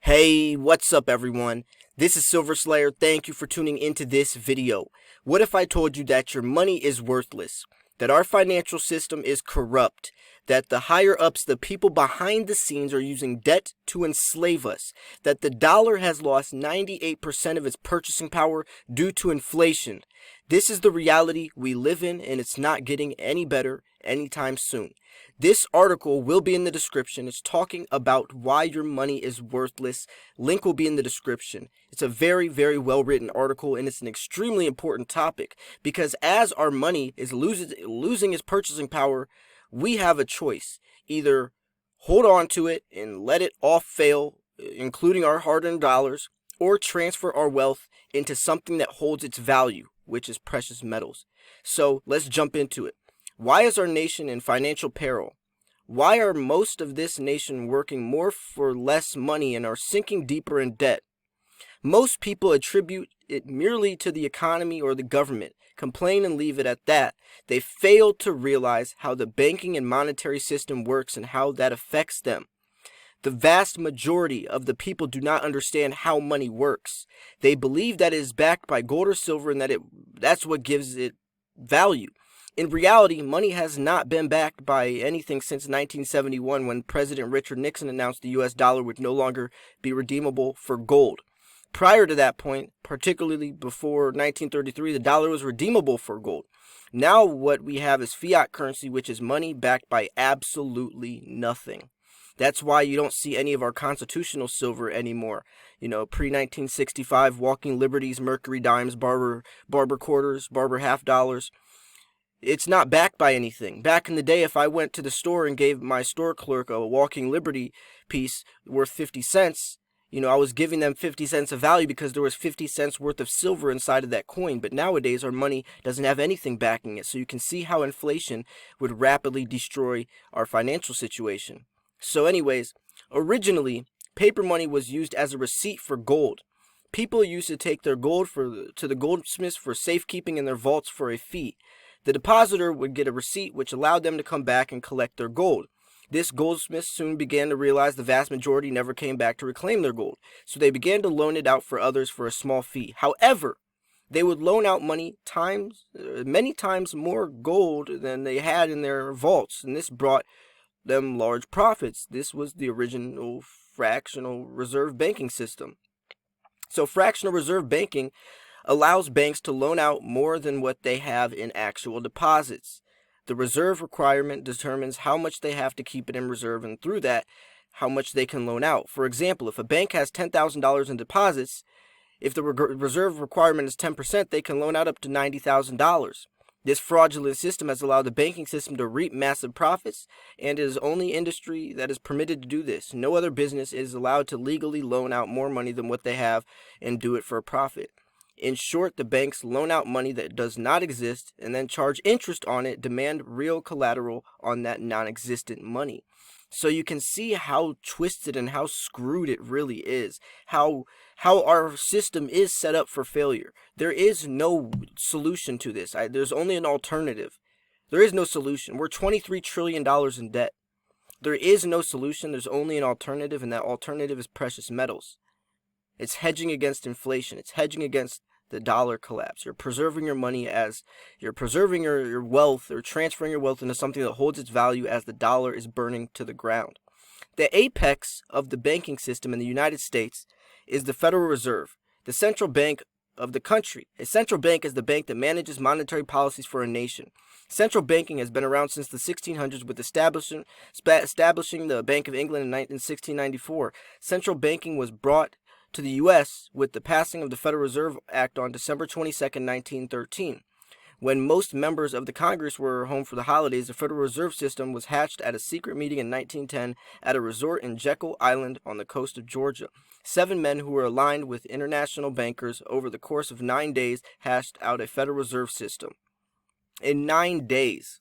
Hey, what's up everyone? This is Silver Slayer. Thank you for tuning into this video. What if I told you that your money is worthless? That our financial system is corrupt? That the higher ups, the people behind the scenes, are using debt to enslave us? That the dollar has lost 98% of its purchasing power due to inflation? This is the reality we live in, and it's not getting any better anytime soon. This article will be in the description. It's talking about why your money is worthless. Link will be in the description. It's a very, very well written article, and it's an extremely important topic because as our money is losing its purchasing power, we have a choice. Either hold on to it and let it all fail, including our hard-earned dollars, or transfer our wealth into something that holds its value, which is precious metals. So let's jump into it. Why is our nation in financial peril? Why are most of this nation working more for less money and are sinking deeper in debt? Most people attribute it merely to the economy or the government, complain and leave it at that. They fail to realize how the banking and monetary system works and how that affects them. The vast majority of the people do not understand how money works. They believe that it is backed by gold or silver and that's what gives it value. In reality, money has not been backed by anything since 1971 when President Richard Nixon announced the US dollar would no longer be redeemable for gold. Prior to that point, particularly before 1933, the dollar was redeemable for gold. Now what we have is fiat currency, which is money backed by absolutely nothing. That's why you don't see any of our constitutional silver anymore. Pre-1965, walking liberties, mercury dimes, barber quarters, barber half dollars. It's not backed by anything. Back in the day, if I went to the store and gave my store clerk a walking liberty piece worth 50 cents, I was giving them 50 cents of value because there was 50 cents worth of silver inside of that coin. But nowadays, our money doesn't have anything backing it. So you can see how inflation would rapidly destroy our financial situation. So anyways, originally, paper money was used as a receipt for gold. People used to take their gold to the goldsmiths for safekeeping in their vaults for a fee. The depositor would get a receipt which allowed them to come back and collect their gold. This goldsmith soon began to realize the vast majority never came back to reclaim their gold, so they began to loan it out for others for a small fee. However, they would loan out many times more gold than they had in their vaults, and this brought them large profits. This was the original fractional reserve banking system. So fractional reserve banking allows banks to loan out more than what they have in actual deposits. The reserve requirement determines how much they have to keep it in reserve, and through that, how much they can loan out. For example, if a bank has $10,000 in deposits, if the reserve requirement is 10%, they can loan out up to $90,000. This fraudulent system has allowed the banking system to reap massive profits, and is only industry that is permitted to do this. No other business is allowed to legally loan out more money than what they have and do it for a profit. In short, the banks loan out money that does not exist and then charge interest on it, demand real collateral on that non-existent money. So you can see how twisted and how screwed it really is, how our system is set up for failure. There is no solution to this. There's only an alternative. There is no solution. We're $23 trillion in debt. There is no solution. There's only an alternative, and that alternative is precious metals. It's hedging against inflation. It's hedging against the dollar collapse. You're preserving your money as you're preserving your wealth, or transferring your wealth into something that holds its value as the dollar is burning to the ground. The apex of the banking system in the United States is the Federal Reserve, the central bank of the country. A central bank is the bank that manages monetary policies for a nation. Central banking has been around since the 1600s, with establishing the Bank of England in 1694. Central banking was brought to the U.S. with the passing of the Federal Reserve Act on December 22, 1913. When most members of the Congress were home for the holidays, the Federal Reserve System was hatched at a secret meeting in 1910 at a resort in Jekyll Island on the coast of Georgia. 7 men who were aligned with international bankers over the course of 9 days hashed out a Federal Reserve System. In 9 days.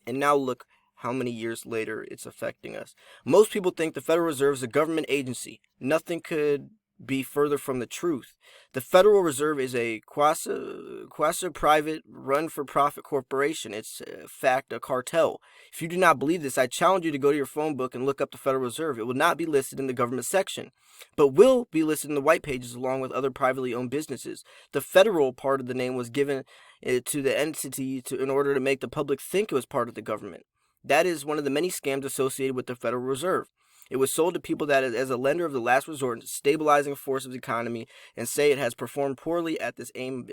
And now look how many years later it's affecting us. Most people think the Federal Reserve is a government agency. Nothing could be further from the truth. The Federal Reserve is a quasi-private, run-for-profit corporation. It's, in fact, a cartel. If you do not believe this, I challenge you to go to your phone book and look up the Federal Reserve. It will not be listed in the government section, but will be listed in the white pages along with other privately owned businesses. The federal part of the name was given to the entity in order to make the public think it was part of the government. That is one of the many scams associated with the Federal Reserve. It was sold to people that as a lender of the last resort, stabilizing force of the economy, and say it has performed poorly at this aim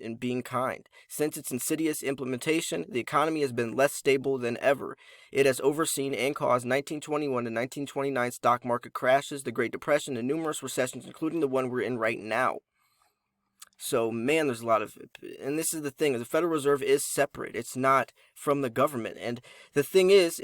in being kind. Since its insidious implementation, the economy has been less stable than ever. It has overseen and caused 1921 to 1929 stock market crashes, the Great Depression, and numerous recessions, including the one we're in right now. So, man, there's a lot of, and this is the thing, the Federal Reserve is separate. It's not from the government. And the thing is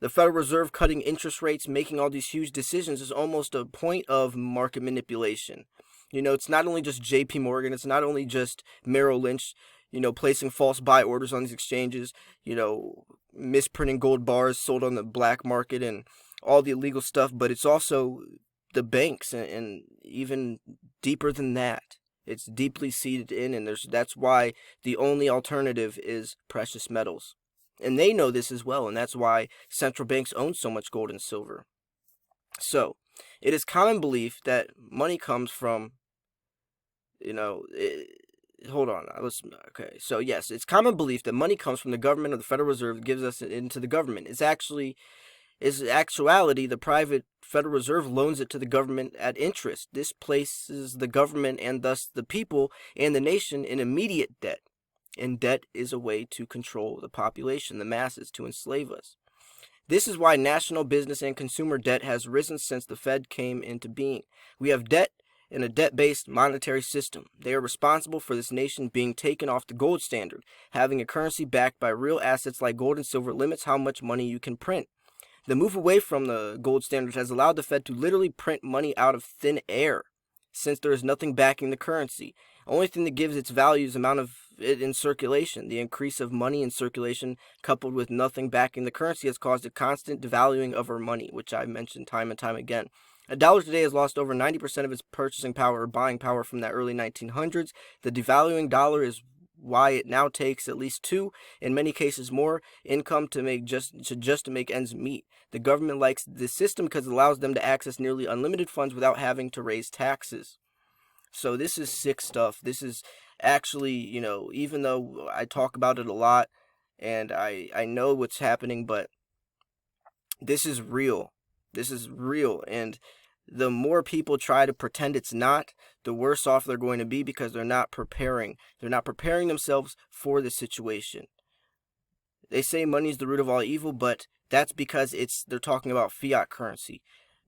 the Federal Reserve cutting interest rates, making all these huge decisions is almost a point of market manipulation. You know, it's not only just JP Morgan, it's not only just Merrill Lynch, you know, placing false buy orders on these exchanges, you know, misprinting gold bars sold on the black market and all the illegal stuff, but it's also the banks and even deeper than that. It's deeply seated in, and that's why the only alternative is precious metals. And they know this as well, and that's why central banks own so much gold and silver. So, it is common belief that money comes from, hold on, okay. So, yes, it's common belief that money comes from the government or the Federal Reserve gives us into the government. It's actuality, the private Federal Reserve loans it to the government at interest. This places the government and thus the people and the nation in immediate debt. And debt is a way to control the population, the masses, to enslave us. This is why national business and consumer debt has risen since the Fed came into being. We have debt in a debt-based monetary system. They are responsible for this nation being taken off the gold standard. Having a currency backed by real assets like gold and silver limits how much money you can print. The move away from the gold standard has allowed the Fed to literally print money out of thin air, since there is nothing backing the currency. The only thing that gives its value is the amount of it in circulation. The increase of money in circulation coupled with nothing backing the currency has caused a constant devaluing of our money, which I've mentioned time and time again. A dollar today has lost over 90% of its purchasing power or buying power from that early 1900s. The devaluing dollar is why it now takes at least 2, in many cases more, income to make ends meet. The government likes this system because it allows them to access nearly unlimited funds without having to raise taxes. So this is sick stuff. This is actually, even though I talk about it a lot and I know what's happening, but this is real. This is real. And the more people try to pretend it's not, the worse off they're going to be because they're not preparing. They're not preparing themselves for the situation. They say money is the root of all evil, but that's because they're talking about fiat currency.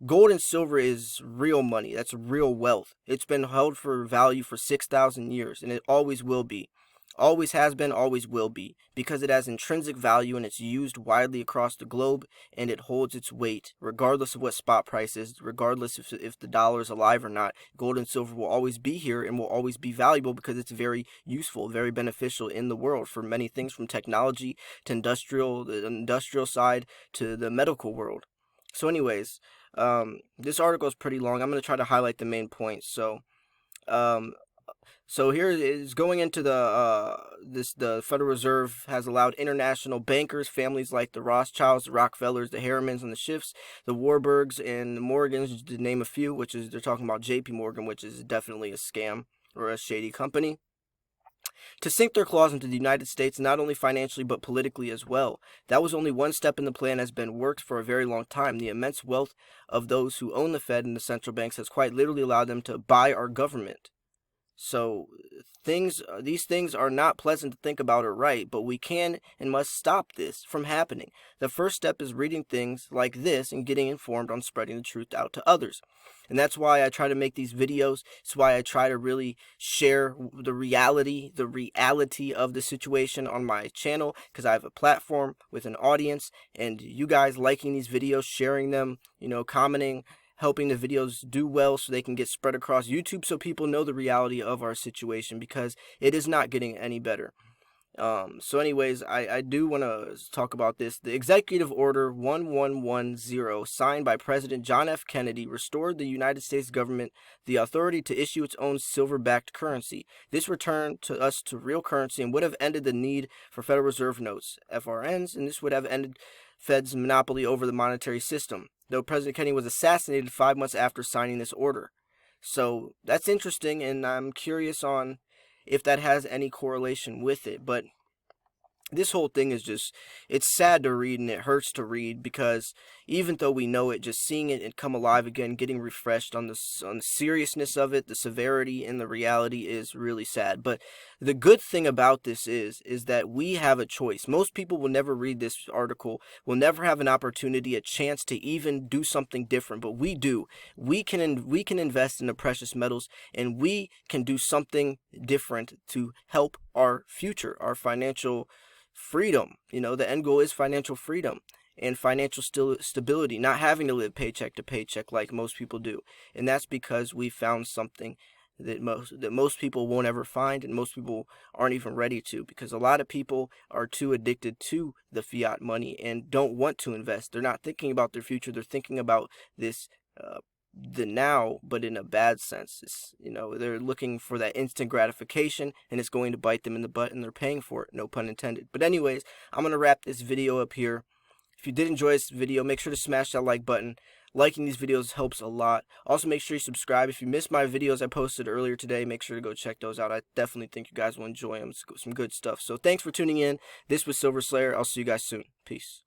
Gold and silver is real money. That's real wealth. It's been held for value for 6,000 years, and it always will be. Always has been, always will be, because it has intrinsic value and it's used widely across the globe, and it holds its weight, regardless of what spot price is, regardless if the dollar is alive or not. Gold and silver will always be here and will always be valuable because it's very useful, very beneficial in the world for many things, from technology to the industrial side to the medical world. So anyways, this article is pretty long. I'm going to try to highlight the main points. So here is going into the Federal Reserve has allowed international bankers, families like the Rothschilds, the Rockefellers, the Harrimans, and the Schiffs, the Warburgs, and the Morgans, to name a few, which is, they're talking about JP Morgan, which is definitely a scam or a shady company, to sink their claws into the United States, not only financially but politically as well. That was only one step in the plan, has been worked for a very long time. The immense wealth of those who own the Fed and the central banks has quite literally allowed them to buy our government. So these things are not pleasant to think about or write, but we can and must stop this from happening. The first step is reading things like this and getting informed on spreading the truth out to others. And that's why I try to make these videos. It's why I try to really share the reality of the situation on my channel, because I have a platform with an audience, and you guys liking these videos, sharing them, commenting, helping the videos do well so they can get spread across YouTube so people know the reality of our situation, because it is not getting any better. So anyways, I do want to talk about this. The Executive Order 1110, signed by President John F. Kennedy, restored the United States government the authority to issue its own silver-backed currency. This returned to us to real currency and would have ended the need for Federal Reserve notes, FRNs, and this would have ended Fed's monopoly over the monetary system, though President Kennedy was assassinated 5 months after signing this order. So that's interesting, and I'm curious on if that has any correlation with it. But this whole thing is just, it's sad to read and it hurts to read, because even though we know it, just seeing it come alive again, getting refreshed on the seriousness of it, the severity and the reality is really sad. But the good thing about this is that we have a choice. Most people will never read this article, will never have an opportunity, a chance to even do something different, but we do. We can invest in the precious metals, and we can do something different to help our future, our financial freedom. The end goal is financial freedom and financial stability, not having to live paycheck to paycheck like most people do. And that's because we found something that most people won't ever find, and most people aren't even ready to, because a lot of people are too addicted to the fiat money and don't want to invest. They're not thinking about their future. They're thinking about this the now, but in a bad sense. They're looking for that instant gratification, and it's going to bite them in the butt, and they're paying for it, no pun intended. But anyways, I'm going to wrap this video up here. If you did enjoy this video, make sure to smash that like button. Liking these videos helps a lot. Also, make sure you subscribe. If you missed my videos I posted earlier today, make sure to go check those out. I definitely think you guys will enjoy them. It's some good stuff. So thanks for tuning in. This was Silver Slayer. I'll see you guys soon. Peace.